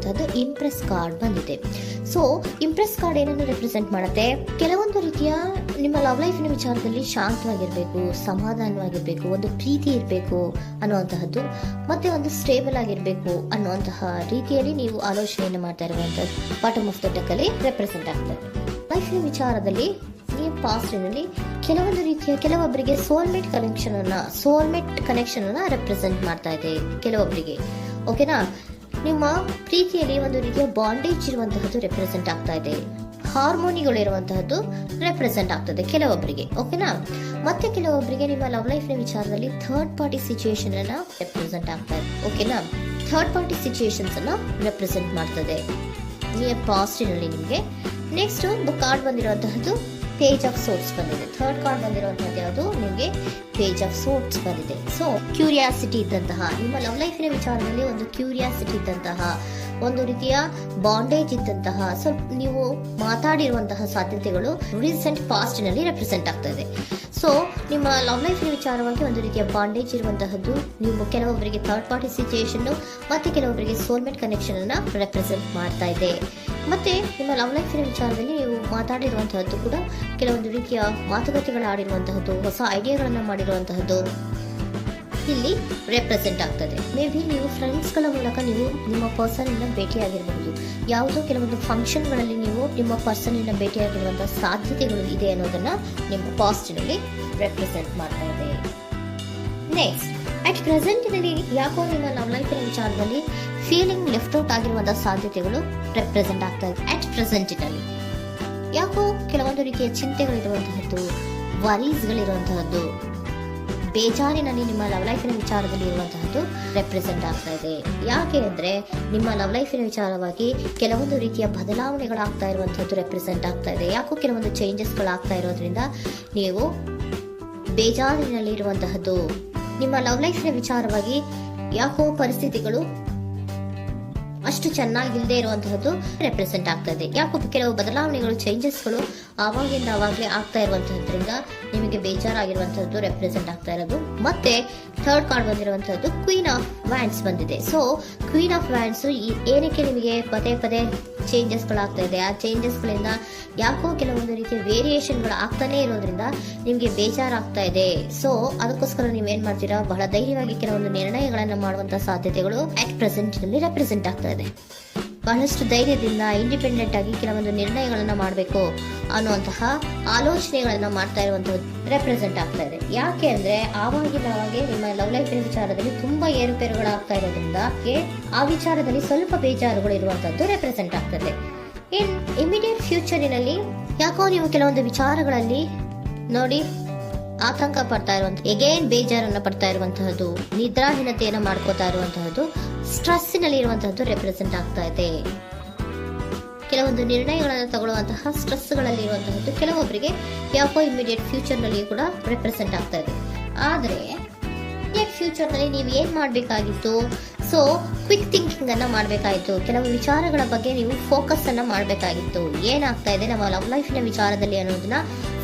ಇರುವಂತಹದ್ದು Impress card ಬಂದಿದೆ. So Impress card ಏನನ್ನು ರೆಪ್ರೆಸೆಂಟ್ ಮಾಡುತ್ತೆ? ಕೆಲವೊಂದು ರೀತಿಯ ನಿಮ್ಮ ಲವ್ ಲೈಫಿನ ವಿಚಾರದಲ್ಲಿ ಶಾಂತವಾಗಿರ್ಬೇಕು, ಸಮಾಧಾನವಾಗಿರ್ಬೇಕು, ಒಂದು ಪ್ರೀತಿ ಇರಬೇಕು ಅನ್ನುವಂತಹದ್ದು, ಮತ್ತೆ ಒಂದು ಸ್ಟೇಬಲ್ ಆಗಿರ್ಬೇಕು ಅನ್ನುವಂತಹ ರೀತಿಯಲ್ಲಿ ನೀವು ಆಲೋಚನೆಯನ್ನು ಮಾಡ್ತಾ ಇರುವಂತಹದ್ದು ಬಾಟಮ್ ಆಫ್ ದ ಡೆಕ್ ಅಲ್ಲಿ ರೆಪ್ರೆಸೆಂಟ್ ಆಗ್ತದೆ. ಲೈಫಿನ ವಿಚಾರದಲ್ಲಿ ನೀವು ಪಾಸ್ಟಿನಲ್ಲಿ ಕೆಲವೊಬ್ಬರಿಗೆ ಸೋಲ್ಮೇಟ್ ಕನೆಕ್ಷನ್ ಅನ್ನ ರೆಪ್ರೆಸೆಂಟ್ ಮಾಡ್ತಾ ಇದೆ ಕೆಲವೊಬ್ಬರಿಗೆ. ಓಕೆನಾ? ನಿಮ್ಮ ಪ್ರೀತಿಯಲ್ಲಿ ಒಂದು ರೀತಿಯ ಬಾಂಡೇಜ್ ಇರುವಂತಹದ್ದು ರೆಪ್ರೆಸೆಂಟ್ ಆಗ್ತಾ ಇದೆ. ಹಾರ್ಮೋನಿಗಳು ಇರುವಂತಹದ್ದು ರೆಪ್ರೆಸೆಂಟ್ ಆಗ್ತದೆ ಕೆಲವೊಬ್ಬರಿಗೆ. ಓಕೆನಾ? ಮತ್ತೆ ಕೆಲವೊಬ್ಬರಿಗೆ ನಿಮ್ಮ ಲವ್ ಲೈಫ್ನ ವಿಚಾರದಲ್ಲಿ ಥರ್ಡ್ ಪಾರ್ಟಿ ಸಿಚುಯೇಷನ್ ಅನ್ನ ರೆಪ್ರೆಸೆಂಟ್ ಆಗ್ತಾ ಇದೆ. ಓಕೆನಾ? ಥರ್ಡ್ ಪಾರ್ಟಿ ಸಿಚುಯೇಷನ್ಸ್ ಅನ್ನ ರೆಪ್ರೆಸೆಂಟ್ ಮಾಡ್ತದೆ ನಿಯರ್ ಪಾಸ್ಟಿನಲ್ಲಿ ನಿಮಗೆ. ನೆಕ್ಸ್ಟ್ ಕಾರ್ಡ್ ಬಂದಿರುವಂತಹದ್ದು ಪೇಜ್ ಆಫ್ ಸೋರ್ಟ್ಸ್ ಬಂದಿದೆ. ಥರ್ಡ್ ಕಾರ್ಡ್ ಬಂದಿರುವಂತಹದ್ದು ಯಾವುದು? ನಿಮಗೆ ಪೇಜ್ ಆಫ್ ಸೋರ್ಟ್ಸ್ ಬಂದಿದೆ. ಸೊ ಕ್ಯೂರಿಯಾಸಿಟಿ ಇದ್ದಂತಹ, ನಿಮ್ಮ ಲವ್ ಲೈಫಿನ ವಿಚಾರದಲ್ಲಿ ಒಂದು ಕ್ಯೂರಿಯಾಸಿಟಿ ಇದ್ದಂತಹ, ಒಂದು ರೀತಿಯ ಬಾಂಡೇಜ್ ಇದ್ದಂತಹ, ಸ್ವಲ್ಪ ನೀವು ಮಾತಾಡಿರುವಂತಹ ಸಾಧ್ಯತೆಗಳು ರೀಸೆಂಟ್ ಪಾಸ್ಟ್ ನಲ್ಲಿ ರೆಪ್ರೆಸೆಂಟ್ ಆಗ್ತಾ ಇದೆ. ಸೊ ನಿಮ್ಮ ಲವ್ ಲೈಫಿನ ವಿಚಾರವಾಗಿ ಒಂದು ರೀತಿಯ ಬಾಂಡೇಜ್ ಇರುವಂತಹದ್ದು, ನೀವು ಕೆಲವೊಬ್ಬರಿಗೆ ಥರ್ಡ್ ಪಾರ್ಟಿ ಸಿಚುಯೇಷನ್ ಮತ್ತೆ ಕೆಲವೊಬ್ಬರಿಗೆ ಸೋಲ್ಮೇಟ್ ಕನೆಕ್ಷನ್ ಅನ್ನ ರೆಪ್ರೆಸೆಂಟ್ ಮಾಡ್ತಾ ಇದೆ. ಮತ್ತೆ ನಿಮ್ಮ ಲವ್ ಲೈಫಿನ ವಿಚಾರದಲ್ಲಿ ನೀವು ಮಾತಾಡಿರುವಂತಹದ್ದು ಕೂಡ ಕೆಲವೊಂದು ರೀತಿಯ ಮಾತುಕತೆಗಳಾಡಿರುವಂತಹದ್ದು, ಹೊಸ ಐಡಿಯಾಗಳನ್ನ ಮಾಡಿರುವಂತಹದ್ದು ಇಲ್ಲಿ ರೆಪ್ರೆಸೆಂಟ್ ಆಗ್ತದೆ. ಮೇ ಬಿ ನೀವು ಫ್ರೆಂಡ್ಸ್ಗಳ ಮೂಲಕ ನೀವು ನಿಮ್ಮ ಪರ್ಸನ್ ಇಂದ ಭೇಟಿಯಾಗಿರಬಹುದು. ಯಾವುದೋ ಕೆಲವೊಂದು ಫಂಕ್ಷನ್ಗಳಲ್ಲಿ ನೀವು ನಿಮ್ಮ ಪರ್ಸನ್ ಇಂದ ಭೇಟಿಯಾಗಿರುವಂತಹ ಸಾಧ್ಯತೆಗಳು ಇದೆ ಅನ್ನೋದನ್ನ ನಿಮ್ಮ ಪಾಸ್ಟಿನಲ್ಲಿ ರೆಪ್ರೆಸೆಂಟ್ ಮಾಡ್ತಾ ಇದೆ. ನೆಕ್ಸ್ಟ್, ಅಟ್ ಪ್ರೆಸೆಂಟ್ನಲ್ಲಿ ಯಾಕೋ ನಿಮ್ಮ ಲವ್ ಲೈಫಿನ ವಿಚಾರದಲ್ಲಿ ಫೀಲಿಂಗ್ ಲೆಫ್ಟ್ ಔಟ್ ಆಗಿರುವಂತಹ ಸಾಧ್ಯತೆಗಳು ರೆಪ್ರೆಸೆಂಟ್ ಆಗ್ತಾ ಇದೆ. ಅಟ್ ಪ್ರೆಸೆಂಟ್ನಲ್ಲಿ ಯಾಕೋ ಕೆಲವೊಂದು ರೀತಿಯ ಚಿಂತೆಗಳಿರುವಂತಹದ್ದು, ವರೀಸ್ಗಳಿರುವಂತಹದ್ದು, ಬೇಜಾರಿನಲ್ಲಿ ನಿಮ್ಮ ಲವ್ ಲೈಫಿನ ವಿಚಾರದಲ್ಲಿ ಇರುವಂತಹದ್ದು ರೆಪ್ರೆಸೆಂಟ್ ಆಗ್ತಾ ಇದೆ. ಯಾಕೆ ಅಂದ್ರೆ ನಿಮ್ಮ ಲವ್ ಲೈಫಿನ ವಿಚಾರವಾಗಿ ಕೆಲವೊಂದು ರೀತಿಯ ಬದಲಾವಣೆಗಳಾಗ್ತಾ ಇರುವಂತಹದ್ದು ರೆಪ್ರೆಸೆಂಟ್ ಆಗ್ತಾ ಇದೆ. ಯಾಕೋ ಕೆಲವೊಂದು ಚೇಂಜಸ್ಗಳಾಗ್ತಾ ಇರೋದ್ರಿಂದ ನೀವು ಬೇಜಾರಿನಲ್ಲಿ ಇರುವಂತಹದ್ದು, ನಿಮ್ಮ ಲವ್ ಲೈಫಿನ ವಿಚಾರವಾಗಿ ಯಾಕೋ ಪರಿಸ್ಥಿತಿಗಳು ಅಷ್ಟು ಚೆನ್ನಾಗಿಲ್ಲದೆ ಇರುವಂತಹದ್ದು ರೆಪ್ರೆಸೆಂಟ್ ಆಗ್ತಾ ಇದೆ. ಯಾಕೋ ಕೆಲವು ಬದಲಾವಣೆಗಳು, ಚೇಂಜಸ್ಗಳು ಆವಾಗಿಂದ ಆವಾಗಲೇ ಆಗ್ತಾ ಇರುವಂತಹದ್ರಿಂದ ನಿಮಗೆ ಬೇಜಾರಾಗಿರುವಂತಹದ್ದು ರೆಪ್ರೆಸೆಂಟ್ ಆಗ್ತಾ ಇರೋದು. ಮತ್ತೆ ಥರ್ಡ್ ಕಾರ್ಡ್ ಬಂದಿರುವಂತಹದ್ದು ಕ್ವೀನ್ ಆಫ್ ವ್ಯಾಂಡ್ಸ್ ಬಂದಿದೆ. ಸೊ ಕ್ವೀನ್ ಆಫ್ ವ್ಯಾಂಡ್ಸ್ ಏನಕ್ಕೆ ನಿಮಗೆ ಪದೇ ಪದೇ ಚೇಂಜಸ್ಗಳಾಗ್ತಾ ಇದೆ? ಆ ಚೇಂಜಸ್ಗಳಿಂದ ಯಾಕೋ ಕೆಲವೊಂದು ರೀತಿಯ ವೇರಿಯೇಷನ್ಗಳು ಆಗ್ತಾನೆ ಇರೋದ್ರಿಂದ ನಿಮಗೆ ಬೇಜಾರಾಗ್ತಾ ಇದೆ. ಸೊ ಅದಕ್ಕೋಸ್ಕರ ನೀವೇನ್ ಮಾಡ್ತೀರಾ? ಬಹಳ ಧೈರ್ಯವಾಗಿ ಕೆಲವೊಂದು ನಿರ್ಣಯಗಳನ್ನ ಮಾಡುವಂತಹ ಸಾಧ್ಯತೆಗಳು ಅಟ್ ಪ್ರೆಸೆಂಟ್ ನಲ್ಲಿ ರೆಪ್ರೆಸೆಂಟ್ ಆಗ್ತಾ ಇದೆ. ಬಹಳಷ್ಟು ಧೈರ್ಯದಿಂದ ಇಂಡಿಪೆಂಡೆಂಟ್ ಆಗಿ ಕೆಲವೊಂದು ನಿರ್ಣಯಗಳನ್ನ ಮಾಡಬೇಕು ಅನ್ನುವಂತಹ ಆಲೋಚನೆಗಳನ್ನ ಮಾಡ್ತಾ ಇರುವಂತದ್ದು ರೆಪ್ರೆಸೆಂಟ್ ಆಗ್ತಾ ಇದೆ. ಯಾಕೆ ಅಂದ್ರೆ ಆವಾಗಿನವಾಗೆ ನಿಮ್ಮ ಲವ್ ಲೈಫಿನ ವಿಚಾರದಲ್ಲಿ ತುಂಬಾ ಏರುಪೇರುಗಳಾಗ್ತಾ ಇರೋದ್ರಿಂದ ಆ ವಿಚಾರದಲ್ಲಿ ಸ್ವಲ್ಪ ಬೇಜಾರುಗಳು ಇರುವಂತದ್ದು ರೆಪ್ರೆಸೆಂಟ್ ಆಗ್ತದೆ. ಇನ್ ಇಮಿಡಿಯೇಟ್ ಫ್ಯೂಚರಿನಲ್ಲಿ ಯಾಕೋ ನೀವು ಕೆಲವೊಂದು ವಿಚಾರಗಳಲ್ಲಿ ನೋಡಿ ಆತಂಕ ಪಡ್ತಾ ಇರುವಂತಹ, ಎಗೇನ್ ಬೇಜಾರನ್ನ ಪಡ್ತಾ ಇರುವಂತಹದ್ದು, ನಿದ್ರಾಹೀನತೆಯನ್ನ ಮಾಡ್ಕೋತಾ ಇರುವಂತಹದ್ದು, ಸ್ಟ್ರೆಸ್ಸಿನಲ್ಲಿ ಇರುವಂತಹದ್ದು ರೆಪ್ರೆಸೆಂಟ್ ಆಗ್ತಾ ಇದೆ. ಕೆಲವೊಂದು ನಿರ್ಣಯಗಳನ್ನು ತಗೊಳ್ಳುವಂತಹ ಸ್ಟ್ರೆಸ್ಗಳಲ್ಲಿ ಇರುವಂತಹದ್ದು ಕೆಲವೊಬ್ಬರಿಗೆ ಯಾಕೋ ಇಮಿಡಿಯೇಟ್ ಫ್ಯೂಚರ್ ನಲ್ಲಿ ಕೂಡ ರೆಪ್ರೆಸೆಂಟ್ ಆಗ್ತಾ ಇದೆ. ಆದ್ರೆ ಫ್ಯೂಚರ್ ನಲ್ಲಿ ನೀವು ಏನ್ ಮಾಡ್ಬೇಕಾಗಿತ್ತು? ಸೊ ಕ್ವಿಕ್ ಥಿಂಕಿಂಗ್ ಅನ್ನ ಮಾಡಬೇಕಾಗಿತ್ತು. ಕೆಲವು ವಿಚಾರಗಳ ಬಗ್ಗೆ ನೀವು ಫೋಕಸ್ ಅನ್ನ ಮಾಡಬೇಕಾಗಿತ್ತು. ಏನಾಗ್ತಾ ಇದೆ ನಮ್ಮ ಲವ್ ಲೈಫಿನ ವಿಚಾರದಲ್ಲಿ ಅನ್ನೋದನ್ನ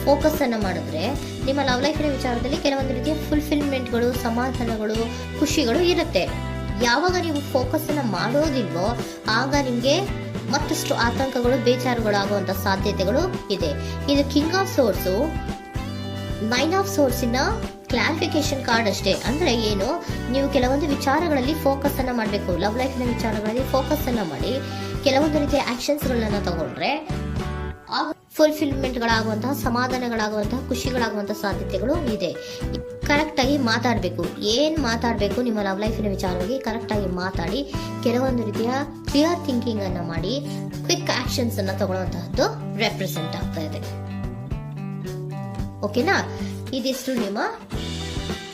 ಫೋಕಸ್ ಅನ್ನ ಮಾಡಿದ್ರೆ ನಿಮ್ಮ ಲವ್ ಲೈಫಿನ ವಿಚಾರದಲ್ಲಿ ಕೆಲವೊಂದು ರೀತಿಯ ಫುಲ್ಫಿಲ್ಮೆಂಟ್ಗಳು, ಸಮಾಧಾನಗಳು, ಖುಷಿಗಳು ಇರುತ್ತೆ. ಯಾವಾಗ ನೀವು ಫೋಕಸ್ ಅನ್ನ ಮಾಡೋದಿಲ್ವೋ ಆಗ ನಿಮ್ಗೆ ಮತ್ತಷ್ಟು ಆತಂಕಗಳು, ಬೇಜಾರುಗಳು ಆಗುವಂತ ಸಾಧ್ಯತೆಗಳು ಇದೆ. ಇದು king of swords, nine of ಸೋರ್ಸಿನ ಕ್ಲಾರಿಫಿಕೇಶನ್ ಕಾರ್ಡ್ ಅಷ್ಟೇ. ಅಂದ್ರೆ ಏನು? ನೀವು ಕೆಲವೊಂದು ವಿಚಾರಗಳಲ್ಲಿ ಫೋಕಸ್ ಅನ್ನ ಮಾಡಬೇಕು. ಲವ್ ಲೈಫಿನ ವಿಚಾರಗಳಲ್ಲಿ ಫೋಕಸ್ ಅನ್ನ ಮಾಡಿ ಕೆಲವೊಂದು ರೀತಿಯ ಆಕ್ಷನ್ಸ್ ಗಳನ್ನ ತಗೊಂಡ್ರೆ ಫುಲ್ಫಿಲ್ಮೆಂಟ್ ಗಳಾಗುವಂತಹ, ಸಮಾಧಾನಗಳಾಗುವಂತಹ, ಖುಷಿಗಳಾಗುವಂತಹ ಸಾಧ್ಯತೆಗಳು ಇದೆ. ಕರೆಕ್ಟ್ ಆಗಿ ಮಾತಾಡಬೇಕು. ಏನ್ ಮಾತಾಡಬೇಕು ನಿಮ್ಮ ಲವ್ ಲೈಫಿನ ವಿಚಾರವಾಗಿ ಕರೆಕ್ಟ್ ಆಗಿ ಮಾತಾಡಿ ಕೆಲವೊಂದು ರೀತಿಯ ಕ್ಲಿಯರ್ ಥಿಂಕಿಂಗ್ ಅನ್ನ ಮಾಡಿ ಕ್ವಿಕ್ ಆಕ್ಷನ್ಸ್ ಅನ್ನ ತಗೊಳ್ಳುವಂತಹದ್ದು ರೆಪ್ರೆಸೆಂಟ್ ಆಗ್ತಾ ಇದೆ. ಓಕೆನಾ? ಇದಿಷ್ಟು ನಿಮ್ಮ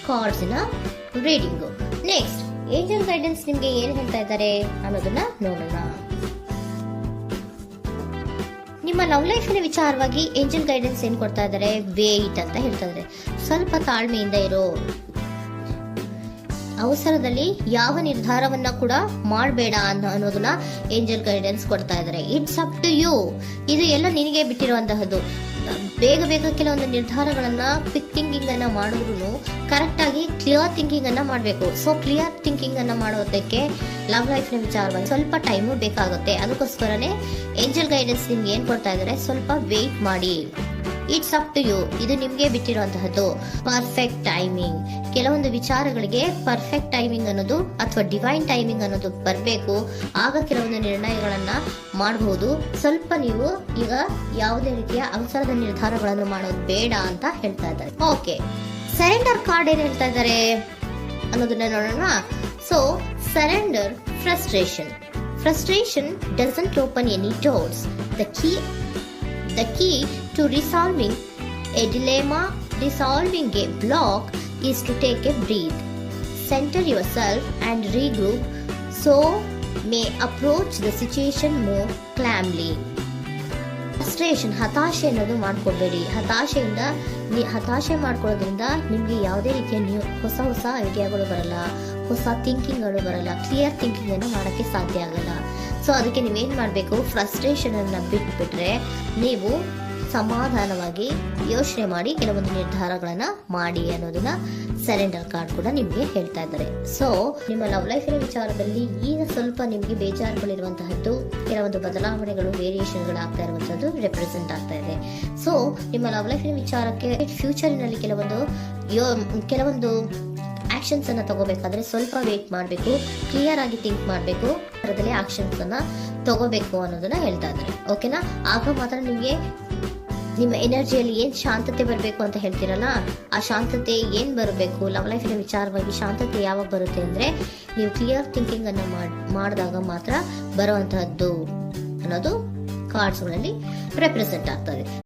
ಕಾರ್ಡ್ಸ್ನ ರೀಡಿಂಗು. ನೆಕ್ಸ್ಟ್, ಏಂಜಲ್ ಗೈಡೆನ್ಸ್ ನಿಮ್ಗೆ ಏನ್ ಹೇಳ್ತಾ ಇದ್ದಾರೆ ಅನ್ನೋದನ್ನ ನೋಡೋಣ. ನಿಮ್ಮ ಲವ್ ಲೈಫಿನ ವಿಚಾರವಾಗಿ ಏಂಜಲ್ ಗೈಡೆನ್ಸ್ ಏನ್ ಕೊಡ್ತಾ ಇದ್ದಾರೆ? ವೇಟ್ ಅಂತ ಹೇಳ್ತಾ ಇದ್ದಾರೆ. ಸ್ವಲ್ಪ ತಾಳ್ಮೆಯಿಂದ ಇರೋ. ಅವಸರದಲ್ಲಿ ಯಾವ ನಿರ್ಧಾರವನ್ನ ಕೂಡ ಮಾಡಬೇಡ ಅನ್ನೋದನ್ನ ಏಂಜಲ್ ಗೈಡೆನ್ಸ್ ಕೊಡ್ತಾ ಇದ್ದಾರೆ. ಇಟ್ಸ್ ಅಪ್ ಟು ಯು, ಇದು ಎಲ್ಲ ನಿನಗೆ ಬಿಟ್ಟಿರುವಂತಹದ್ದು. ಬೇಗ ಬೇಗ ಕೆಲವೊಂದು ನಿರ್ಧಾರಗಳನ್ನ ಕ್ವಿಕ್ ಥಿಂಕಿಂಗ್ ಅನ್ನ ಮಾಡಿದ್ರು ಕರೆಕ್ಟ್ ಆಗಿ ಕ್ಲಿಯರ್ ಥಿಂಕಿಂಗ್ ಅನ್ನ ಮಾಡಬೇಕು. ಸೊ ಕ್ಲಿಯರ್ ಥಿಂಕಿಂಗ್ ಅನ್ನ ಮಾಡೋದಕ್ಕೆ ಲವ್ ಲೈಫ್ ನ ವಿಚಾರವಾಗಿ ಸ್ವಲ್ಪ ಟೈಮು ಬೇಕಾಗುತ್ತೆ. ಅದಕ್ಕೋಸ್ಕರನೇ ಏಂಜಲ್ ಗೈಡೆನ್ಸ್ ನಿಮ್ಗೆ ಏನ್ ಕೊಡ್ತಾ ಇದ್ದಾರೆ, ಸ್ವಲ್ಪ ವೇಟ್ ಮಾಡಿ. ಇಟ್ಸ್ ಅಪ್ ಟು ಯು, ಇದು ನಿಮ್ಗೆ ಬಿಟ್ಟಿರುವಂತಹದ್ದು. ಪರ್ಫೆಕ್ಟ್ ಟೈಮಿಂಗ್, ಕೆಲವೊಂದು ವಿಚಾರಗಳಿಗೆ ಪರ್ಫೆಕ್ಟ್ ಟೈಮಿಂಗ್ ಅನ್ನೋದು ಅಥವಾ ಡಿವೈನ್ ಟೈಮಿಂಗ್ ಅನ್ನೋದು ಬರಬೇಕು. ಆಗ ಕೆಲವೊಂದು ನಿರ್ಣಯಗಳನ್ನ ಮಾಡಬಹುದು. ಸ್ವಲ್ಪ ನೀವು ಈಗ ಯಾವುದೇ ರೀತಿಯ ಅವಸರದ ನಿರ್ಧಾರಗಳನ್ನು ಮಾಡೋದು ಬೇಡ ಅಂತ ಹೇಳ್ತಾ ಇದ್ದಾರೆ. ಓಕೆ, ಸರೆಂಡರ್ ಕಾರ್ಡ್ ಏನ್ ಹೇಳ್ತಾ ಇದ್ದಾರೆ ಅನ್ನೋದನ್ನ ನೋಡೋಣ. So surrender, frustration doesn't open any doors. The key to resolving a dilemma, dissolving a block, is to take a breath, center yourself and regroup, so may approach the situation more calmly. Frustration, ಹತಾಶೆ ಅನ್ನೋದು ಮಾಡ್ಕೊಡ್ಬೇಡಿ. ಹತಾಶೆ ಮಾಡ್ಕೊಳ್ಳೋದ್ರಿಂದ ನಿಮ್ಗೆ ಯಾವುದೇ ರೀತಿಯ ಹೊಸ ಐಡಿಯಾಗಳು ಬರಲ್ಲ, ಹೊಸ ಥಿಂಕಿಂಗ್ಗಳು ಬರಲ್ಲ, ಕ್ಲಿಯರ್ ಥಿಂಕಿಂಗ್ ಅನ್ನು ಮಾಡಕ್ಕೆ ಸಾಧ್ಯ ಆಗಲ್ಲ. ಸೊ ಅದಕ್ಕೆ ನೀವೇನ್ ಮಾಡ್ಬೇಕು, ಫ್ರಸ್ಟ್ರೇಷನ್ ಅನ್ನ ಬಿಟ್ಬಿಟ್ರೆ ನೀವು ಸಮಾಧಾನವಾಗಿ ಯೋಚನೆ ಮಾಡಿ ಕೆಲವೊಂದು ನಿರ್ಧಾರಗಳನ್ನ ಮಾಡಿ ಅನ್ನೋದನ್ನ ಸರೆಂಡರ್ ಕಾರ್ಡ್ ಕೂಡ ನಿಮ್ಗೆ ಹೇಳ್ತಾ ಇದ್ದಾರೆ. ಸೊ ನಿಮ್ಮ ಲವ್ ಲೈಫಿನ ವಿಚಾರದಲ್ಲಿ ಈಗ ಸ್ವಲ್ಪ ನಿಮ್ಗೆ ಬೇಜಾರುಗಳಿರುವಂತಹದ್ದು, ಕೆಲವೊಂದು ಬದಲಾವಣೆಗಳು, ವೇರಿಯೇಷನ್ಗಳು ಆಗ್ತಾ ಇರುವಂತದ್ದು ರೆಪ್ರೆಸೆಂಟ್ ಆಗ್ತಾ ಇದೆ. ಸೊ ನಿಮ್ಮ ಲವ್ ಲೈಫಿನ ವಿಚಾರಕ್ಕೆ ಫ್ಯೂಚರಿನಲ್ಲಿ ಕೆಲವೊಂದು ಆಕ್ಷನ್ಸ್ ಅನ್ನ ತಗೋಬೇಕಾದ್ರೆ ಸ್ವಲ್ಪ ವೇಟ್ ಮಾಡಬೇಕು, ಕ್ಲಿಯರ್ ಆಗಿ ಥಿಂಕ್ ಮಾಡಬೇಕು, ಅದರಲ್ಲಿ ಆಕ್ಷನ್ಸ್ ಅನ್ನ ತಗೋಬೇಕು ಅನ್ನೋದನ್ನ ಹೇಳ್ತಾ ಇದ್ದಾರೆ. ಓಕೆನಾ? ಆಗ ಮಾತ್ರ ನಿಮ್ಗೆ ನಿಮ್ಮ ಎನರ್ಜಿಯಲ್ಲಿ ಏನ್ ಶಾಂತತೆ ಬರಬೇಕು ಅಂತ ಹೇಳ್ತೀರಲ್ಲ, ಆ ಶಾಂತತೆ ಏನ್ ಬರಬೇಕು, ಲವ್ ಲೈಫಿನ ವಿಚಾರವಾಗಿ ಶಾಂತತೆ ಯಾವಾಗ ಬರುತ್ತೆ ಅಂದ್ರೆ ನೀವು ಕ್ಲಿಯರ್ ಥಿಂಕಿಂಗ್ ಅನ್ನ ಮಾಡಿದಾಗ ಮಾತ್ರ ಬರುವಂತಹದ್ದು ಅನ್ನೋದು ಕಾರ್ಡ್ಸ್ ಗಳಲ್ಲಿ ರೆಪ್ರೆಸೆಂಟ್ ಆಗ್ತದೆ.